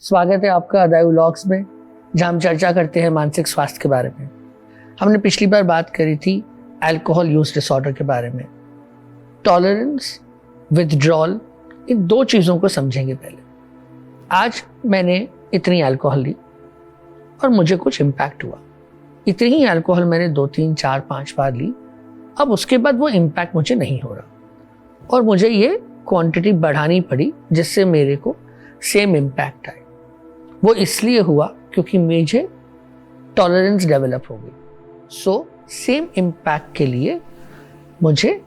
स्वागत है आपका अदायु व्लॉग्स में, जहाँ हम चर्चा करते हैं मानसिक स्वास्थ्य के बारे में। हमने पिछली बार बात करी थी अल्कोहल यूज डिसऑर्डर के बारे में। टॉलरेंस, विथड्रॉल, इन दो चीज़ों को समझेंगे पहले। आज मैंने इतनी अल्कोहल ली और मुझे कुछ इम्पैक्ट हुआ। इतनी ही अल्कोहल मैंने 2, 3, 4, 5 बार ली। अब उसके बाद वो इम्पैक्ट मुझे नहीं हो रहा और मुझे ये क्वांटिटी बढ़ानी पड़ी जिससे मेरे को सेम इम्पैक्ट आए। वो इसलिए हुआ क्योंकि मुझे टॉलरेंस डेवलप हो गई। सो सेम इम्पैक्ट के लिए मुझे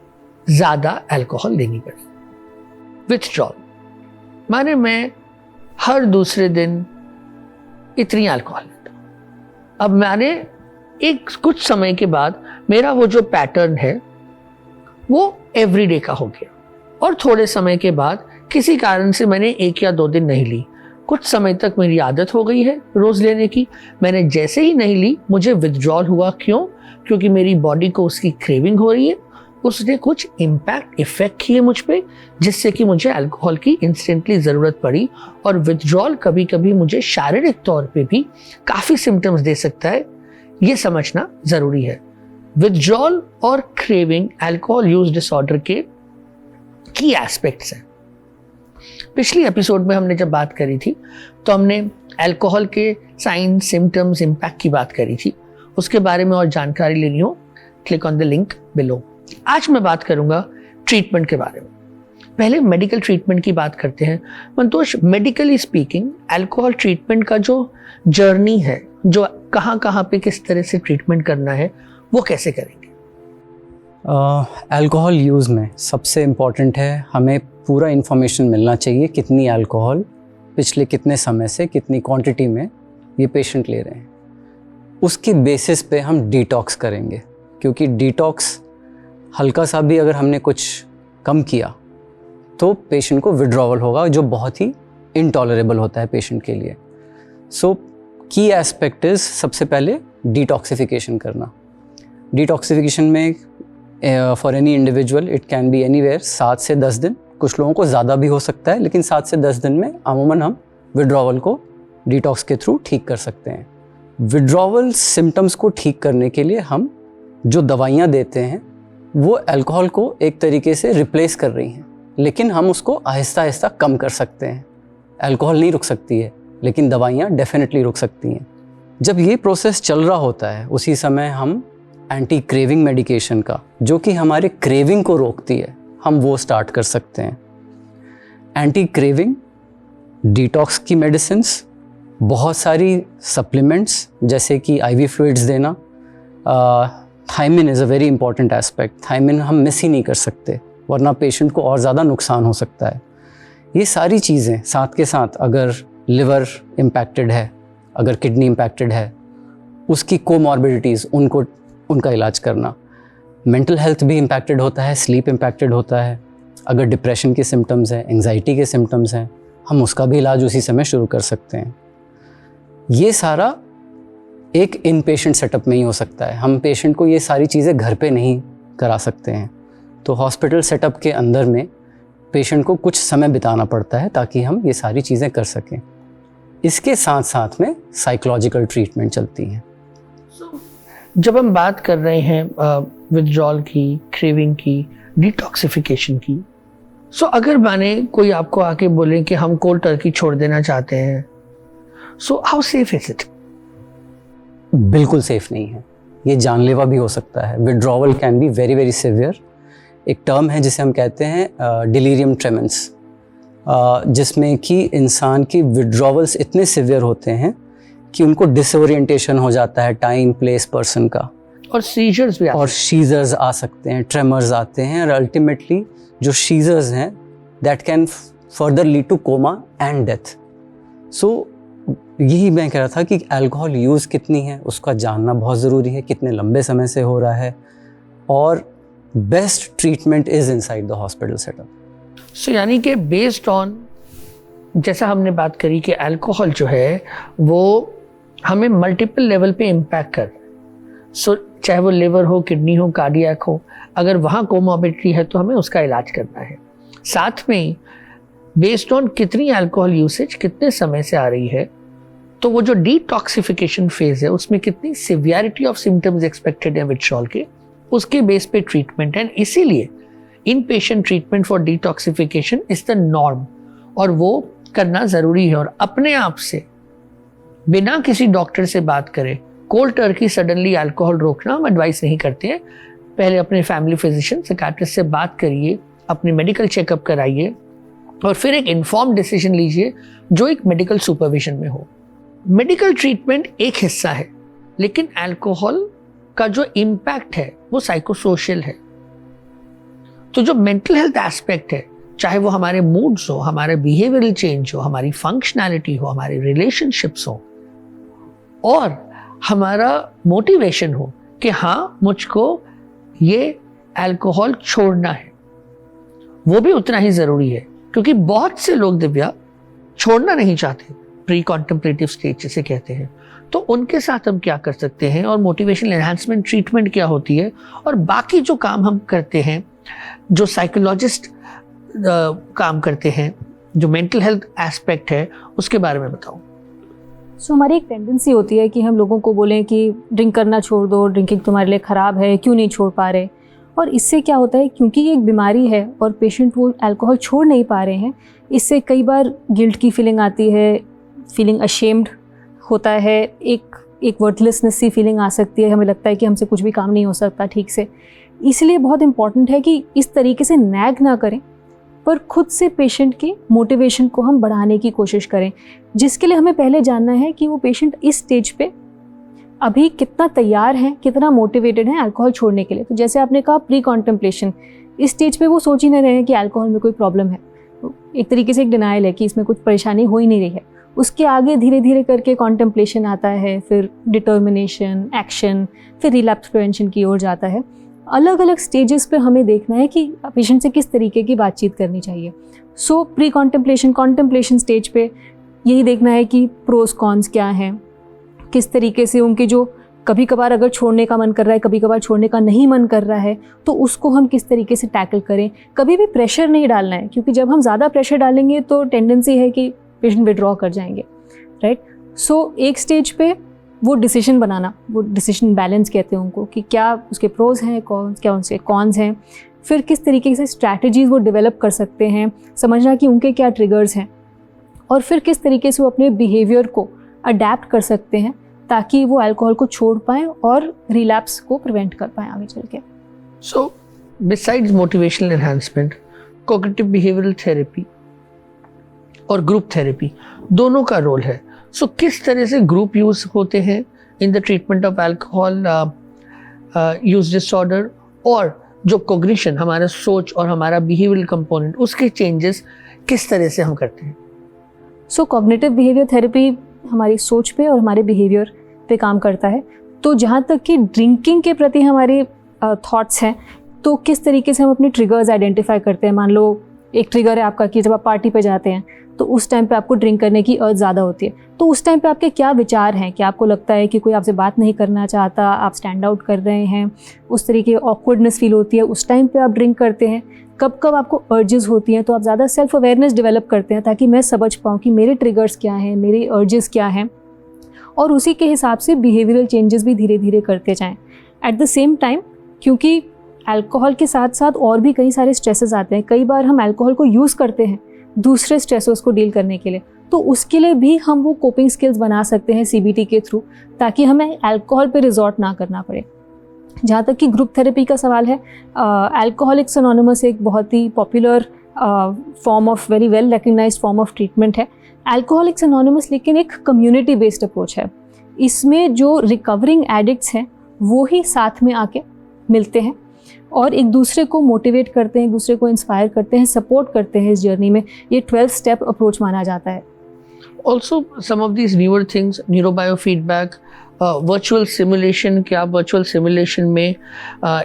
ज़्यादा अल्कोहल लेनी पड़ी। विथड्रॉल माने मैं हर दूसरे दिन इतनी अल्कोहल लेता हूँ। अब मैंने एक कुछ समय के बाद मेरा वो जो पैटर्न है वो एवरीडे का हो गया और थोड़े समय के बाद किसी कारण से मैंने 1 या 2 दिन नहीं ली। कुछ समय तक मेरी आदत हो गई है रोज लेने की। मैंने जैसे ही नहीं ली मुझे विथड्रॉल हुआ। क्यों? क्योंकि मेरी बॉडी को उसकी क्रेविंग हो रही है। उसने कुछ इम्पैक्ट इफेक्ट किए मुझ पे जिससे कि मुझे अल्कोहल की इंस्टेंटली ज़रूरत पड़ी। और विथड्रॉल कभी कभी मुझे शारीरिक तौर पे भी काफ़ी सिम्टम्स दे सकता है, ये समझना ज़रूरी है। विथड्रॉल और क्रेविंग अल्कोहल यूज डिसऑर्डर के की एस्पेक्ट्स हैं। पिछली एपिसोड में हमने जब बात करी थी तो हमने अल्कोहल के साइन, सिम्टम्स, इम्पैक्ट की बात करी थी। उसके बारे में और जानकारी लेनी हो, click on the link below. आज मैं बात करूंगा ट्रीटमेंट के बारे में। पहले मेडिकल ट्रीटमेंट की बात करते हैं। Mantosh, medically speaking alcohol treatment का जो जर्नी है, जो कहाँ पे किस तरह से ट्रीटमेंट करना है, वो कैसे करेंगे? अल्कोहल यूज़ में सबसे इम्पॉर्टेंट है हमें पूरा इन्फॉर्मेशन मिलना चाहिए कितनी अल्कोहल पिछले कितने समय से कितनी क्वांटिटी में ये पेशेंट ले रहे हैं। उसके बेसिस पे हम डिटॉक्स करेंगे, क्योंकि डिटॉक्स हल्का सा भी अगर हमने कुछ कम किया तो पेशेंट को विड्रॉवल होगा, जो बहुत ही इनटॉलरेबल होता है पेशेंट के लिए। सो की एस्पेक्ट इज़ सबसे पहले डिटॉक्सिफिकेशन करना। डिटॉक्सिफिकेशन में for any individual it can be anywhere 7 से 10 दिन। कुछ लोगों को ज़्यादा भी हो सकता है, लेकिन 7 से 10 दिन में अमूमन हम विड्रॉवल को डिटॉक्स के थ्रू ठीक कर सकते हैं। विड्रॉवल सिम्टम्स को ठीक करने के लिए हम जो दवाइयाँ देते हैं वो अल्कोहल को एक तरीके से रिप्लेस कर रही हैं, लेकिन हम उसको आहिस्ता आहिस्ता कम कर सकते हैं। अल्कोहल नहीं रुक सकती है, लेकिन दवाइयाँ डेफिनेटली रुक सकती हैं। जब ये प्रोसेस चल रहा होता है उसी समय हम एंटी क्रेविंग मेडिकेशन का, जो कि हमारे क्रेविंग को रोकती है, हम वो स्टार्ट कर सकते हैं। एंटी क्रेविंग, डिटॉक्स की मेडिसिन्स, बहुत सारी सप्लीमेंट्स जैसे कि आईवी फ्लूइड्स देना। Thiamine is a very important aspect. Thiamine हम मिस ही नहीं कर सकते, वरना पेशेंट को और ज़्यादा नुकसान हो सकता है। ये सारी चीज़ें साथ के साथ, अगर लिवर इम्पैक्टेड है, अगर किडनी इम्पैक्टेड है, उसकी कोमॉर्बिडिटीज़, उनका इलाज करना। मेंटल हेल्थ भी इम्पैक्टेड होता है, स्लीप इम्पैक्टेड होता है। अगर डिप्रेशन के सिम्टम्स हैं, एंग्जाइटी के सिम्टम्स हैं, हम उसका भी इलाज उसी समय शुरू कर सकते हैं। ये सारा एक इन पेशेंट सेटअप में ही हो सकता है। हम पेशेंट को ये सारी चीज़ें घर पे नहीं करा सकते हैं, तो हॉस्पिटल सेटअप के अंदर में पेशेंट को कुछ समय बिताना पड़ता है ताकि हम ये सारी चीज़ें कर सकें। इसके साथ साथ में साइकोलॉजिकल ट्रीटमेंट चलती है। जब हम बात कर रहे हैं विथड्रॉल की, क्रेविंग की, डिटॉक्सिफिकेशन की, सो अगर माने कोई आपको आके बोले कि हम कोल्ड टर्की छोड़ देना चाहते हैं, so how safe is it? बिल्कुल सेफ नहीं है, ये जानलेवा भी हो सकता है। Withdrawal can be very very severe. एक टर्म है जिसे हम कहते हैं डिलीरियम ट्रेमेंस, जिसमें कि इंसान की विड्रॉवल्स इतने सिवियर होते हैं कि उनको डिसओरिएंटेशन हो जाता है टाइम, प्लेस, पर्सन का, और सीजर्स भी और शीजर्स आ सकते हैं, ट्रेमर्स आते हैं, और अल्टीमेटली जो शीजर्स हैं that can further lead to coma and death. So यही मैं कह रहा था कि अल्कोहल यूज़ कितनी है उसका जानना बहुत ज़रूरी है, कितने लंबे समय से हो रहा है, और best treatment is inside the hospital setup. So यानी कि बेस्ड ऑन, जैसा हमने बात करी कि अल्कोहल जो है वो हमें मल्टीपल लेवल पे इम्पैक्ट कर, सो चाहे वो लिवर हो, किडनी हो, कार्डियक हो, अगर वहाँ कोमॉर्बिडिटी है तो हमें उसका इलाज करना है। साथ में बेस्ड ऑन कितनी अल्कोहल यूसेज कितने समय से आ रही है, तो वो जो डिटॉक्सिफिकेशन फेज है उसमें कितनी सिवियरिटी ऑफ सिम्टम्स एक्सपेक्टेड है विथड्रॉल के, उसके बेस पे ट्रीटमेंट है। इसीलिए inpatient treatment for detoxification is the norm, और वो करना जरूरी है। और अपने आप से बिना किसी डॉक्टर से बात करे कोल्ड टर्की सडनली अल्कोहल रोकना हम एडवाइस नहीं करते हैं। पहले अपने फैमिली फिजिशियन साइकियाट्रिस्ट से बात करिए, अपनी मेडिकल चेकअप कराइए, और फिर एक इन्फॉर्म डिसीजन लीजिए जो एक मेडिकल सुपरविजन में हो। मेडिकल ट्रीटमेंट एक हिस्सा है, लेकिन अल्कोहल का जो इम्पैक्ट है वो साइकोसोशल है। तो जो मेंटल हेल्थ एस्पेक्ट है, चाहे वो हमारे मूड्स हो, हमारे बिहेवियरल चेंज हो, हमारी फंक्शनैलिटी हो, हमारी रिलेशनशिप्स हो, और हमारा मोटिवेशन हो कि हाँ मुझको ये अल्कोहल छोड़ना है, वो भी उतना ही जरूरी है। क्योंकि बहुत से लोग दिव्या छोड़ना नहीं चाहते, प्री कॉन्टेम्पलेटिव स्टेज जिसे कहते हैं, तो उनके साथ हम क्या कर सकते हैं, और मोटिवेशनल एनहांसमेंट ट्रीटमेंट क्या होती है, और बाकी जो काम हम करते हैं, जो साइकोलॉजिस्ट काम करते हैं, जो मेंटल हेल्थ एस्पेक्ट है, उसके बारे में बताओ। हमारी एक टेंडेंसी होती है कि हम लोगों को बोलें कि ड्रिंक करना छोड़ दो, ड्रिंकिंग तुम्हारे लिए ख़राब है, क्यों नहीं छोड़ पा रहे। और इससे क्या होता है, क्योंकि ये एक बीमारी है और पेशेंट वो अल्कोहल छोड़ नहीं पा रहे हैं, इससे कई बार गिल्ट की फीलिंग आती है, फीलिंग अशेम्ड होता है, एक वर्थलेसनेस सी फीलिंग आ सकती है, हमें लगता है कि हमसे कुछ भी काम नहीं हो सकता ठीक से। इसलिए बहुत इंपॉर्टेंट है कि इस तरीके से नैग ना करें, पर खुद से पेशेंट के मोटिवेशन को हम बढ़ाने की कोशिश करें, जिसके लिए हमें पहले जानना है कि वो पेशेंट इस स्टेज पे अभी कितना तैयार हैं, कितना मोटिवेटेड हैं अल्कोहल छोड़ने के लिए। तो जैसे आपने कहा प्री कॉन्टेम्पलेशन, इस स्टेज पे वो सोच ही नहीं रहे हैं कि अल्कोहल में कोई प्रॉब्लम है, तो एक तरीके से एक डिनायल है कि इसमें कुछ परेशानी हो ही नहीं रही है। उसके आगे धीरे धीरे करके कॉन्टेम्पलेशन आता है, फिर डिटर्मिनेशन, एक्शन, फिर रिलैप्स प्रिवेंशन की ओर जाता है। अलग अलग स्टेजेस पे हमें देखना है कि पेशेंट से किस तरीके की बातचीत करनी चाहिए। सो प्री कॉन्टेम्पलेशन स्टेज पे यही देखना है कि प्रोस कॉन्स क्या हैं, किस तरीके से उनके जो कभी कभार अगर छोड़ने का मन कर रहा है, कभी कभार छोड़ने का नहीं मन कर रहा है, तो उसको हम किस तरीके से टैकल करें। कभी भी प्रेशर नहीं डालना है, क्योंकि जब हम ज़्यादा प्रेशर डालेंगे तो टेंडेंसी है कि पेशेंट विड्रॉ कर जाएंगे, राइट। सो एक स्टेज पे वो डिसीजन बनाना, वो डिसीजन बैलेंस कहते हैं उनको, कि क्या उसके प्रोज हैं, क्या उनसे कॉन्स हैं, फिर किस तरीके से स्ट्रैटेजीज वो डेवलप कर सकते हैं, समझना कि उनके क्या ट्रिगर्स हैं, और फिर किस तरीके से वो अपने बिहेवियर को अडेप्ट कर सकते हैं ताकि वो अल्कोहल को छोड़ पाएँ और रिलैप्स को प्रिवेंट कर पाएँ आगे चल के। So besides motivational enhancement, cognitive behavioural therapy और ग्रुप थेरेपी दोनों का रोल है। सो किस तरह से ग्रुप यूज होते हैं in the treatment of alcohol use disorder, और जो कॉग्निशन, हमारा सोच और हमारा बिहेवियरल कंपोनेंट, उसके चेंजेस किस तरह से हम करते हैं। सो कॉग्निटिव बिहेवियर थेरेपी हमारी सोच पे और हमारे बिहेवियर पे काम करता है। तो जहाँ तक कि ड्रिंकिंग के प्रति हमारे थॉट्स हैं, तो किस तरीके से हम अपने ट्रिगर्स आइडेंटिफाई करते हैं। मान लो एक ट्रिगर है आपका कि जब आप पार्टी पे जाते हैं तो उस टाइम पे आपको ड्रिंक करने की अर्ज ज़्यादा होती है, तो उस टाइम पे आपके क्या विचार हैं, क्या आपको लगता है कि कोई आपसे बात नहीं करना चाहता, आप स्टैंड आउट कर रहे हैं, उस तरीके ऑकवर्डनेस फील होती है, उस टाइम पे आप ड्रिंक करते हैं। कब कब आपको अर्जेस होती हैं, तो आप ज़्यादा सेल्फ अवेयरनेस डेवलप करते हैं ताकि मैं समझ पाऊँ कि मेरे ट्रिगर्स क्या हैं, मेरे अर्जेस क्या हैं, और उसी के हिसाब से बिहेवियरल चेंजेस भी धीरे धीरे करते जाएँ। एट द सेम टाइम, क्योंकि अल्कोहल के साथ साथ और भी कई सारे स्ट्रेसेस आते हैं, कई बार हम अल्कोहल को यूज़ करते हैं दूसरे स्ट्रेसर्स को डील करने के लिए, तो उसके लिए भी हम वो कोपिंग स्किल्स बना सकते हैं CBT के थ्रू, ताकि हमें अल्कोहल पे रिजॉर्ट ना करना पड़े। जहाँ तक कि ग्रुप थेरेपी का सवाल है, अल्कोहलिक्स एनोनिमस एक बहुत ही popular form of, very well recognised form of treatment है अल्कोहलिक्स एनोनिमस, लेकिन एक कम्युनिटी बेस्ड अप्रोच है। इसमें जो रिकवरिंग एडिक्ट्स हैं वो ही साथ में आके मिलते हैं और एक दूसरे को मोटिवेट करते हैं, एक दूसरे को इंस्पायर करते हैं, सपोर्ट करते हैं इस जर्नी में। ये 12 स्टेप अप्रोच माना जाता है। Also, some of these newer things, neurobiofeedback, virtual simulation, क्या वर्चुअल सिमुलेशन में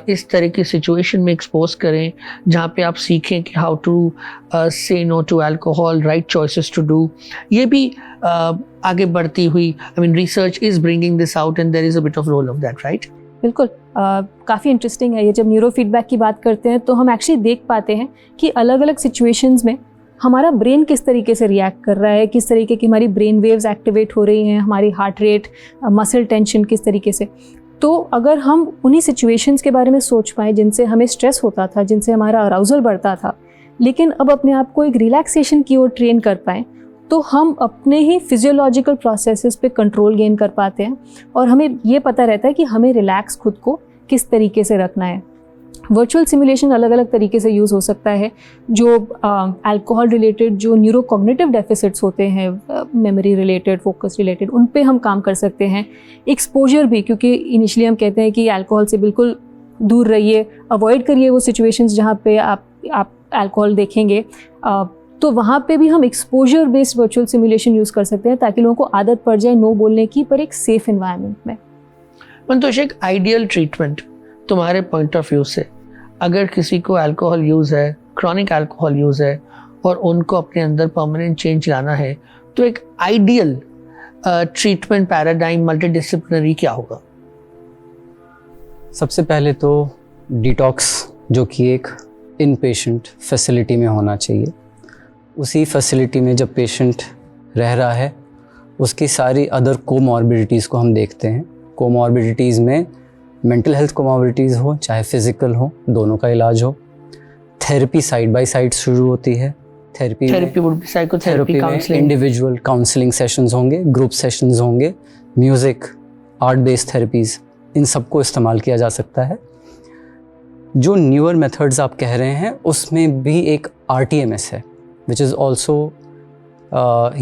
इस तरह की सिचुएशन में एक्सपोज करें जहाँ पे आप सीखें कि how to say no to alcohol, right choices to do, ये भी आगे बढ़ती हुई, I mean research is bringing this out and there is a bit of role of that, right? बिल्कुल, काफ़ी इंटरेस्टिंग है ये। जब न्यूरो फीडबैक की बात करते हैं तो हम एक्चुअली देख पाते हैं कि अलग अलग सिचुएशंस में हमारा ब्रेन किस तरीके से रिएक्ट कर रहा है, किस तरीके की हमारी ब्रेन वेव्स एक्टिवेट हो रही हैं, हमारी हार्ट रेट, मसल टेंशन किस तरीके से। तो अगर हम उन्हीं सिचुएशंस के बारे में सोच पाएँ जिनसे हमें स्ट्रेस होता था, जिनसे हमारा अराउजल बढ़ता था, लेकिन अब अपने आप को एक रिलैक्सेशन की ओर ट्रेन कर पाएँ, तो हम अपने ही फिजियोलॉजिकल प्रोसेसेस पे कंट्रोल गेन कर पाते हैं और हमें ये पता रहता है कि हमें रिलैक्स खुद को किस तरीके से रखना है। वर्चुअल सिमुलेशन अलग अलग तरीके से यूज़ हो सकता है। जो अल्कोहल रिलेटेड जो न्यूरोकॉग्निटिव डेफिसिट्स होते हैं, मेमोरी रिलेटेड, फोकस रिलेटेड, उन पे हम काम कर सकते हैं। एक्सपोजर भी, क्योंकि इनिशियली हम कहते हैं कि अल्कोहल से बिल्कुल दूर रहिए, अवॉइड करिए वो सिचुएशंस जहाँ पे आप अल्कोहल देखेंगे, तो वहाँ पे भी हम exposure based virtual simulation use कर सकते हैं ताकि लोगों को आदत पड़ जाए नो बोलने की, पर एक सेफ एनवायरनमेंट में। मंतोष, एक आइडियल ट्रीटमेंट तुम्हारे पॉइंट ऑफ व्यू से, अगर किसी को अल्कोहल यूज़ है, क्रॉनिक अल्कोहल यूज़ है और उनको अपने अंदर परमानेंट चेंज लाना है, तो एक आइडियल ट्रीटमेंट पैराडाइम मल्टीडिसिप्लिनरी क्या होगा? सबसे पहले तो डिटॉक्स, जो कि एक इन पेशेंट फैसिलिटी में होना चाहिए। उसी फैसिलिटी में जब पेशेंट रह रहा है, उसकी सारी अदर कोमॉर्बिडिटीज़ को हम देखते हैं। कोमॉर्बिडिटीज़ में मेंटल हेल्थ कोमॉर्बिडिटीज़ हो चाहे फिज़िकल हो, दोनों का इलाज हो। थेरेपी साइड बाय साइड शुरू होती है। Therapy psychotherapy, counselling, individual counselling sessions होंगे, ग्रुप सेशंस होंगे, म्यूज़िक, आर्ट बेस्ड थेरेपीज़, इन सबको इस्तेमाल किया जा सकता है। जो न्यूअर मेथड्स आप कह रहे हैं उसमें भी एक RTMS है, which is also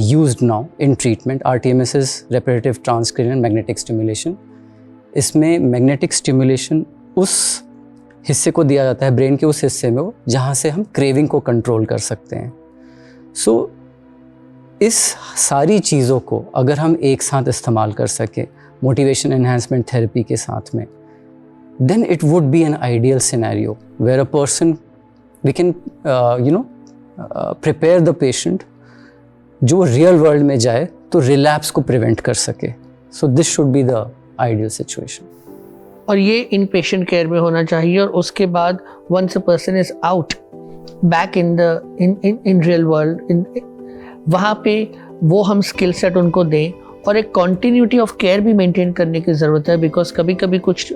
used now in treatment. RTMS is repetitive transcranial magnetic stimulation. इसमें मैग्नेटिक स्टिमुलेशन उस हिस्से को दिया जाता है ब्रेन के उस हिस्से में जहाँ से हम क्रेविंग को कंट्रोल कर सकते हैं। सो इस सारी चीज़ों को अगर हम एक साथ इस्तेमाल कर सकें मोटिवेशन एनहांसमेंट थेरेपी के साथ में, then it would be an ideal scenario where a person, we can prepare the patient जो रियल वर्ल्ड में जाए तो रिलैप्स को प्रिवेंट कर सके। So this should be the ideal situation. और ये इन पेशेंट केयर में होना चाहिए, और उसके बाद once a person is out back in real world, वहाँ पे वो हम स्किल सेट उनको दें और एक कॉन्टिन्यूटी ऑफ केयर भी मेंटेन करने की ज़रूरत है। बिकॉज कभी कभी कुछ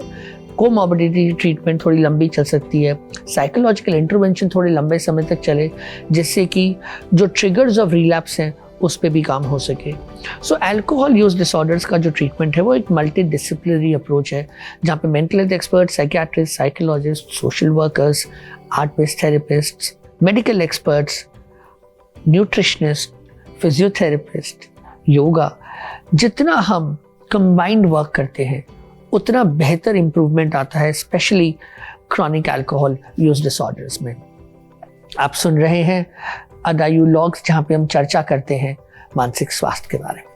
कोमॉर्बिडिटी ट्रीटमेंट थोड़ी लंबी चल सकती है, साइकोलॉजिकल इंटरवेंशन थोड़े लंबे समय तक चले, जिससे कि जो ट्रिगर्स ऑफ रिलैप्स हैं उस पे भी काम हो सके। सो अल्कोहल यूज डिसऑर्डर्स का जो ट्रीटमेंट है वो एक मल्टी डिसिप्लिनरी अप्रोच है, जहाँ पे mental health expert, psychiatrist, psychologist, social workers, art based therapist, medical experts, nutritionist, physiotherapist, yoga, जितना हम कंबाइंड वर्क करते हैं उतना बेहतर इम्प्रूवमेंट आता है, specially chronic alcohol use disorders में। आप सुन रहे हैं अदायु लॉग्स, जहाँ पे हम चर्चा करते हैं मानसिक स्वास्थ्य के बारे में।